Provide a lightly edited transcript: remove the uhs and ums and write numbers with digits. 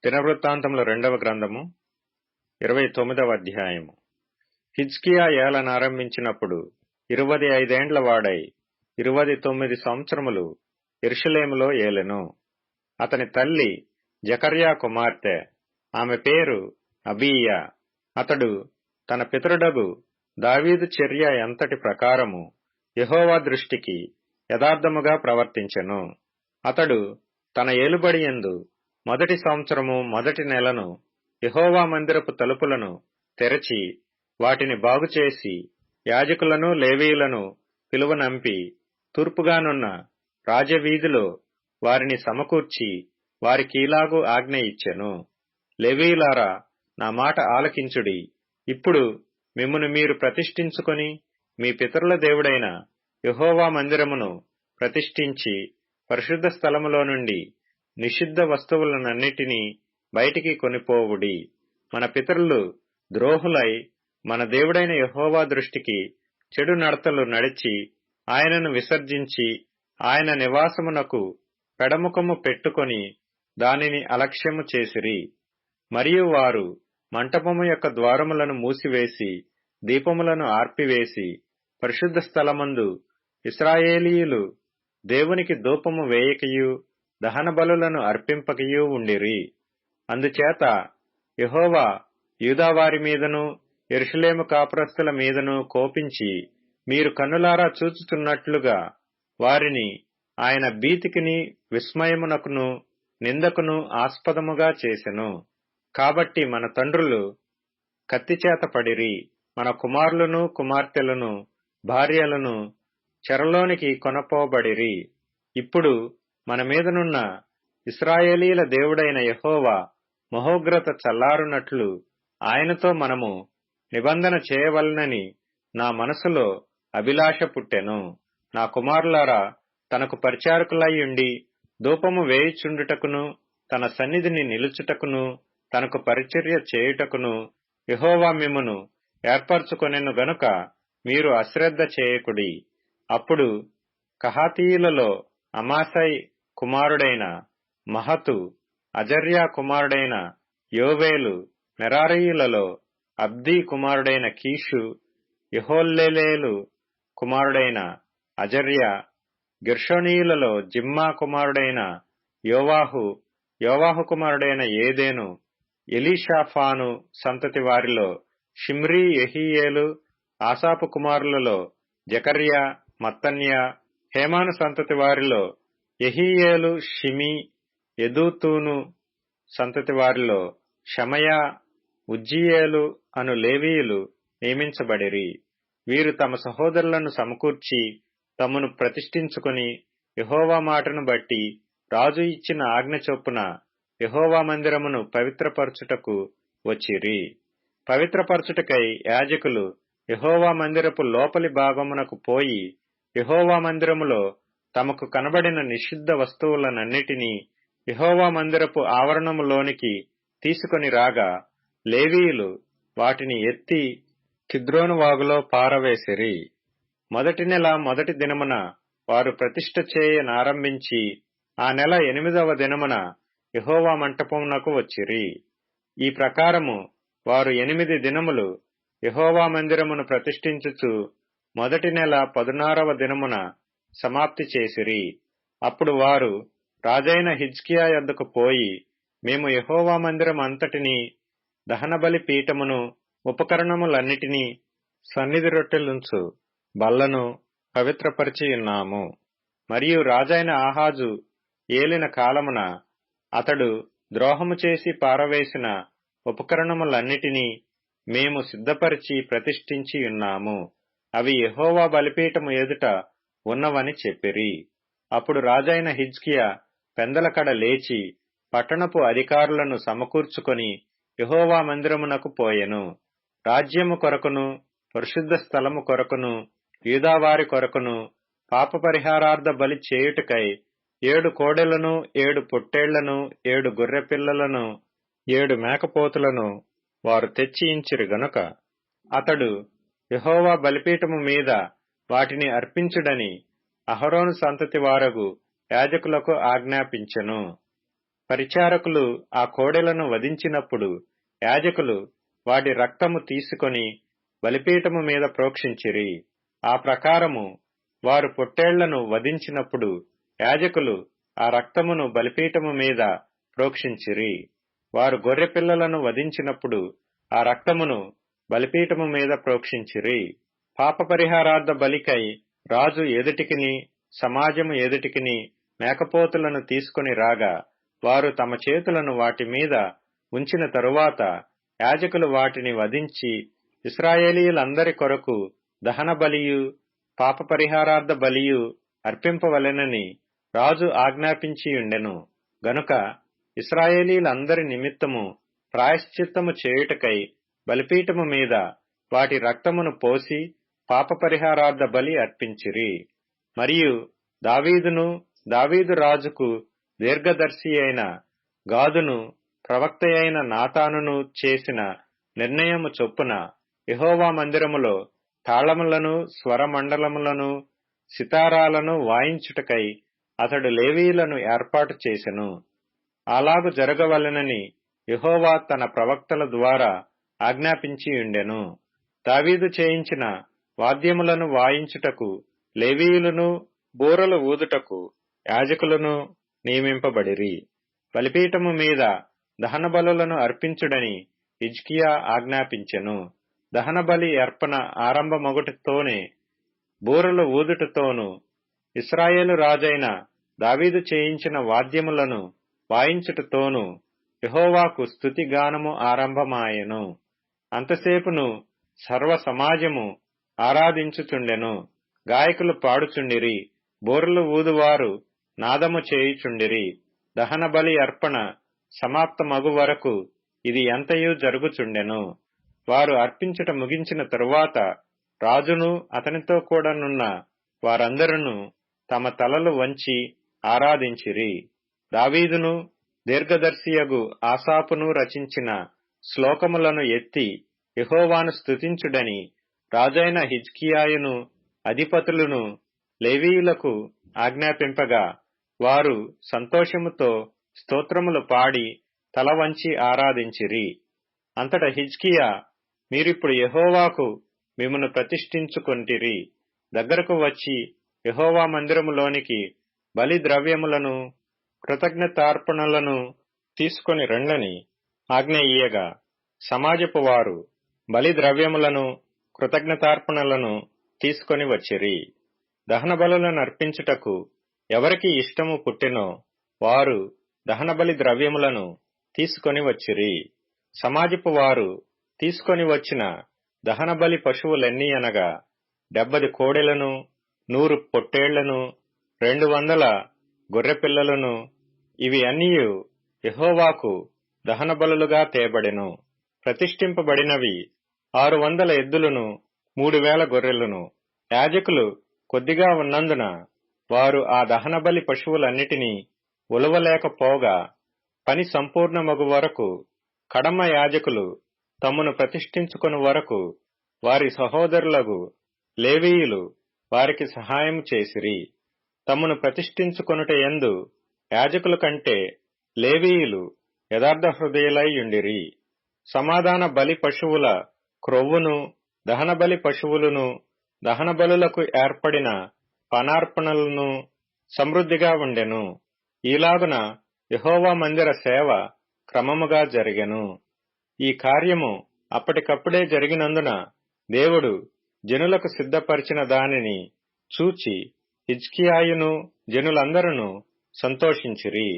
దినవృత్తాంతముల 2వ గ్రంథము 29వ అధ్యాయము. హిజ్కియా ఏలనారంభించినప్పుడు 25 ఏండ్ల వాడై 29 సంవత్సరములు యెరూషలేములో ఏలెను. అతని తల్లి జకర్యా కుమార్తె, ఆమె పేరు అబీయా. అతడు తన పితరుడగు దావీదు చర్య ఎంతటి ప్రకారము యెహోవా దృష్టికి యథార్థముగా ప్రవర్తించెను. అతడు తన ఏలుబడియందు మొదటి సంవత్సరము మొదటి నెలను యెహోవా మందిరపు తలుపులను తెరచి వాటిని బాగుచేసి యాజకులను లేవీయులను పిలువనంపి తూర్పుగానున్న రాజవీధిలో వారిని సమకూర్చి వారికీలాగు ఆజ్ఞ ఇచ్చెను. లేవీయులారా, నా మాట ఆలకించుడి. ఇప్పుడు మిమ్మును మీరు ప్రతిష్ఠించుకొని మీ పితరుల దేవుడైన యెహోవా మందిరమును ప్రతిష్ఠించి పరిశుద్ధ స్థలములో నుండి నిషిద్ధ వస్తువులనన్నిటినీ బయటికి కొనిపోవుడి. మన పితరులు ద్రోహులై మన దేవుడైన యెహోవా దృష్టికి చెడు నడతలు నడిచి ఆయనను విసర్జించి ఆయన నివాసమునకు పెడముఖము పెట్టుకొని దానిని అలక్ష్యము చేసిరి. మరియు వారు మంటపము యొక్క ద్వారములను మూసివేసి దీపములను ఆర్పివేసి పరిశుద్ధ స్థలమందు ఇశ్రాయేలీయులు దేవునికి ధూపము వేయకయు దహన బలులను అర్పింపకయూ ఉండిరి. అందుచేత యెహోవా యూదావారి మీదను యెరూషలేము కాపురస్తుల మీదను కోపించి మీరు కన్నులారా చూచుచున్నట్లుగా వారిని ఆయన భీతికిని విస్మయమునకును నిందకును ఆస్పదముగా చేసెను. కాబట్టి మన తండ్రులు కత్తిచేత పడిరి, మన కుమారులను కుమార్తెలను భార్యలను చెరలోనికి కొనపోబడిరి. ఇప్పుడు మన మీదనున్న ఇశ్రాయేలీల దేవుడైన యెహోవా మహోగ్రత చల్లారునట్లు ఆయనతో మనము నిబంధన చేయవలనని నా మనసులో అభిలాష పుట్టెను. నా కుమారులారా, తనకు పరిచారకులయ్యుండి ధూపము వేయుచుండుటకును తన సన్నిధిని నిలుచుటకును తనకు పరిచర్య చేయుటకును యెహోవా మిమ్మును ఏర్పరచుకొనెను గనుక మీరు అశ్రద్ధ చేయకుడి. అప్పుడు కహాతీయులలో అమాసై కుమారుడైన మహతు, అజర్యా కుమారుడైన యోవేలు, మెరారీయులలో అబ్దీ కుమారుడైన కీషు, యెహోల్లెలేలు కుమారుడైన అజర్యా, గెర్షోనీయులలో జిమ్మా కుమారుడైన యోవాహు, యోవాహు కుమారుడైన ఏదేను, ఎలీషాఫాను సంతతి వారిలో షిమ్రీ, యెహీయేలు, ఆసాపు కుమారులలో జకర్యా, మత్తన్యా, హేమాను సంతతి వారిలో యెహీయేలు, షిమీ, యెదూతూను సంతతి వారిలో షమయా, ఉజ్జీయేలు అను లేవీయులు నియమించబడిరి. వీరు తమ సహోదరులను సమకూర్చి తమను ప్రతిష్ఠించుకొని యెహోవా మాటను బట్టి రాజు ఇచ్చిన ఆజ్ఞ చొప్పున యెహోవా మందిరమును పవిత్రపరచుటకు వచ్చిరి. పవిత్రపరచుటకై యాజకులు యెహోవా మందిరపు లోపలి భాగమునకు పోయి యెహోవా మందిరములో తమకు కనబడిన నిషిద్ధ వస్తువులనన్నిటినీ యెహోవా మందిరపు ఆవరణములోనికి తీసుకొని రాగా లేవీయులు వాటిని ఎత్తి కిద్రోను వాగులో పారవేసిరి. మొదటి నెల మొదటి దినమున వారు ప్రతిష్ఠ చేయనారంభించి ఆ నెల 8వ దినమున యెహోవా మంటపమునకు వచ్చిరి. ఈ ప్రకారము వారు 8 దినములు యెహోవా మందిరమును ప్రతిష్ఠించుచు మొదటి నెల 16వ దినమున సమాప్తి చేసిరి. అప్పుడు వారు రాజైన హిజ్కియా యొద్దకు పోయి, మేము యెహోవా మందిరం అంతటినీ దహనబలి పీఠమును ఉపకరణములన్నిటినీ సన్నిధి రొట్టెలుంచు బల్లను పవిత్రపరిచి ఉన్నాము. మరియు రాజైన ఆహాజు ఏలిన కాలమున అతడు ద్రోహము చేసి పారవేసిన ఉపకరణములన్నిటినీ మేము సిద్ధపరిచి ప్రతిష్ఠించి ఉన్నాము. అవి యెహోవా బలిపీఠము ఎదుట ఉన్నవని చెప్పిరి. అప్పుడు రాజైన హిజ్కియా పెందలకడ లేచి పట్టణపు అధికారులను సమకూర్చుకొని యెహోవా మందిరమునకు పోయెను. రాజ్యము కొరకును పరిశుద్ధ స్థలము కొరకును యూదావారి కొరకును పాప పరిహారార్థ బలి చేయుటకై 7 కోడెలను 7 పొట్టేళ్లను 7 గొర్రెపిల్లలను 7 మేకపోతులను వారు తెచ్చియించిరి గనుక అతడు యెహోవా బలిపీఠము మీద వాటిని అర్పించుడని అహరోను సంతతి వారగు యాజకులకు ఆజ్ఞాపించెను. పరిచారకులు ఆ కోడెలను వధించినప్పుడు యాజకులు వాటి రక్తము తీసుకొని బలిపీఠము మీద ప్రోక్షించిరి. ఆ ప్రకారము వారు పొట్టేళ్లను వధించినప్పుడు యాజకులు ఆ రక్తమును బలిపీఠము మీద ప్రోక్షించిరి. వారు గొర్రె పిల్లలను వధించినప్పుడు ఆ రక్తమును బలిపీఠము మీద ప్రోక్షించిరి. పాపపరిహారార్థ బలికై రాజు ఎదుటికిని సమాజము ఎదుటికిని మేకపోతులను తీసుకుని రాగా వారు తమ చేతులను వాటి మీద ఉంచిన తరువాత యాజకులు వాటిని వధించి ఇశ్రాయేలీయులందరి కొరకు దహన బలియు పాపపరిహారార్థ బలియు అర్పింపవలెనని రాజు ఆజ్ఞాపించియుండెను. గనుక ఇశ్రాయేలీయులందరి నిమిత్తము ప్రాయశ్చిత్తము చేయుటకై బలిపీఠము మీద వాటి రక్తమును పోసి పాపపరిహారార్థ బలి అర్పించిరి. మరియు దావీదు రాజుకు దీర్ఘదర్శి అయిన గాదును ప్రవక్తయైన నాతానును చేసిన నిర్ణయము చొప్పున యెహోవా మందిరములో తాళములను స్వరమండలములను సితారాలను వాయించుటకై అతడు లేవీయులను ఏర్పాటు చేసెను. అలాగు జరగవలెనని యెహోవా తన ప్రవక్తల ద్వారా ఆజ్ఞాపించియుండెను. దావీదు చేయించిన వాద్యములను వాయించుటకు లేవీయులను బూరలు ఊదుటకు యాజకులను నియమింపబడిరి. బలిపీఠము మీద దహన బలులను అర్పించుడని హిజ్కియా ఆజ్ఞాపించెను. దహన బలి అర్పణ ఆరంభమగుటతోనే బూరలు ఊదుటతోనూ ఇశ్రాయేలు రాజైన దావీదు చేయించిన వాద్యములను వాయించుటతోనూ యెహోవాకు స్తుతిగానము ఆరంభమాయెను. అంతసేపును సర్వ సమాజము ఆరాధించుచుండెను. గాయకులు పాడుచుండిరి, బూరలు ఊదువారు నాదము చేయుచుండిరి. దహన బలి అర్పణ సమాప్తమగు వరకు ఇది ఎంతయూ జరుగుచుండెను. వారు అర్పించుట ముగించిన తరువాత రాజును అతనితో కూడానున్న వారందరూ తమ తలలు వంచి ఆరాధించిరి. దావీదును దీర్ఘదర్శియగు ఆసాపును రచించిన శ్లోకములను ఎత్తి యెహోవాను స్తుతించుడని రాజైన హిజ్కియాయును అధిపతులను లేవీయులకు ఆజ్ఞాపింపగా వారు సంతోషముతో స్తోత్రములు పాడి తల వంచి ఆరాధించిరి. అంతటా హిజ్కియా, మీరిప్పుడు యెహోవాకు మిమ్మును ప్రతిష్ఠించుకొంటిరి. దగ్గరకు వచ్చి యెహోవా మందిరములోనికి బలి ద్రవ్యములను కృతజ్ఞతార్పణలను తీసుకొని రండని ఆజ్ఞ ఇయ్యగా సమాజపు వారు బలి ద్రవ్యములను కృతజ్ఞతార్పణలను తీసుకొని వచ్చిరి. దహన బలులను అర్పించుటకు ఎవరికి ఇష్టము పుట్టెనో వారు దహనబలి ద్రవ్యములను తీసుకొని వచ్చిరి. సమాజపు వారు తీసుకొని వచ్చిన దహనబలి పశువులెన్ని అనగా 70 కోడెలను, 100 పొట్టేళ్లను, 200 గొర్రెపిల్లలను. ఇవి అన్నియు యెహోవాకు దహన బలులుగా తేబడెను. ప్రతిష్ఠింపబడినవి 600 ఎద్దులను, 3000 గొర్రెలను. యాజకులు కొద్దిగా ఉన్నందున వారు ఆ దహనబలి పశువులన్నిటినీ ఉలవలేకపోగా పని సంపూర్ణమగు వరకు కడమ యాజకులు తమను ప్రతిష్ఠించుకొను వరకు వారి సహోదరులగు లేవీయులు వారికి సహాయము చేసిరి. తమను ప్రతిష్ఠించుకొనుట యందు యాజకుల కంటే లేవీయులు యథార్థ హృదయులై యుండిరి. సమాధాన బలి పశువుల క్రొవ్వును, దహనబలి పశువులను, దహన బలులకు ఏర్పడిన పానార్పణలను సమృద్ధిగా ఉండెను. ఈలాగున యెహోవా మందిర సేవ క్రమముగా జరిగెను. ఈ కార్యము అప్పటికప్పుడే జరిగినందున దేవుడు జనులకు సిద్ధపరిచిన దానిని చూచి హిజ్కియాయును జనులందరూ సంతోషించిరి.